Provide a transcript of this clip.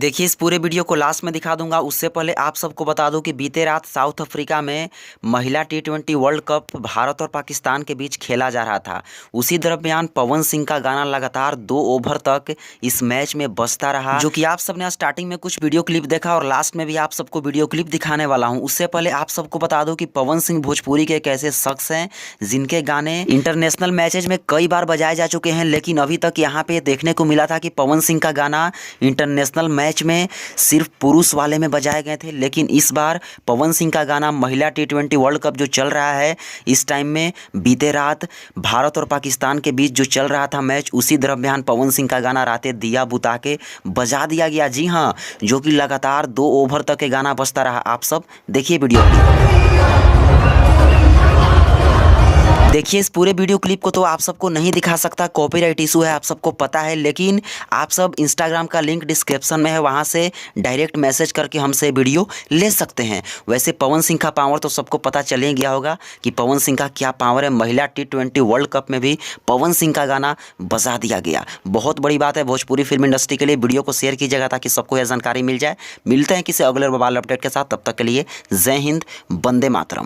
देखिए इस पूरे वीडियो को लास्ट में दिखा दूंगा। उससे पहले आप सबको बता दूं कि बीते रात साउथ अफ्रीका में महिला टी20 वर्ल्ड कप भारत और पाकिस्तान के बीच खेला जा रहा था। उसी दरमियान पवन सिंह का गाना लगातार 2 ओवर तक इस मैच में बजता रहा, जो कि आप सबने स्टार्टिंग में कुछ वीडियो क्लिप देखा और लास्ट में भी आप सबको वीडियो क्लिप दिखाने वाला हूं। उससे पहले आप सबको बता दूं कि पवन सिंह भोजपुरी के एक ऐसे शख्स हैं जिनके गाने इंटरनेशनल मैचेज में कई बार बजाए जा चुके हैं, लेकिन अभी तक यहाँ पे देखने को मिला था कि पवन सिंह का गाना इंटरनेशनल मैच में सिर्फ पुरुष वाले में बजाए गए थे। लेकिन इस बार पवन सिंह का गाना महिला टी20 वर्ल्ड कप जो चल रहा है इस टाइम में, बीते रात भारत और पाकिस्तान के बीच जो चल रहा था मैच, उसी दरमियान पवन सिंह का गाना रातें दिया बुता के बजा दिया गया। जी हाँ, जो कि लगातार 2 ओवर तक के गाना बजता रहा। आप सब देखिए वीडियो देखिए इस पूरे वीडियो क्लिप को तो आप सबको नहीं दिखा सकता, कॉपीराइट इशू है, आप सबको पता है। लेकिन आप सब इंस्टाग्राम का लिंक डिस्क्रिप्शन में है, वहां से डायरेक्ट मैसेज करके हमसे वीडियो ले सकते हैं। वैसे पवन सिंह का पावर तो सबको पता चल ही गया होगा कि पवन सिंह का क्या पावर है। महिला टी20 वर्ल्ड कप में भी पवन सिंह का गाना बजा दिया गया। बहुत बड़ी बात है भोजपुरी फिल्म इंडस्ट्री के लिए। वीडियो को शेयर कीजिएगा ताकि सबको यह जानकारी मिल जाए। मिलते हैं किसी अगले बवाल अपडेट के साथ, तब तक के लिए जय हिंद, वंदे मातरम।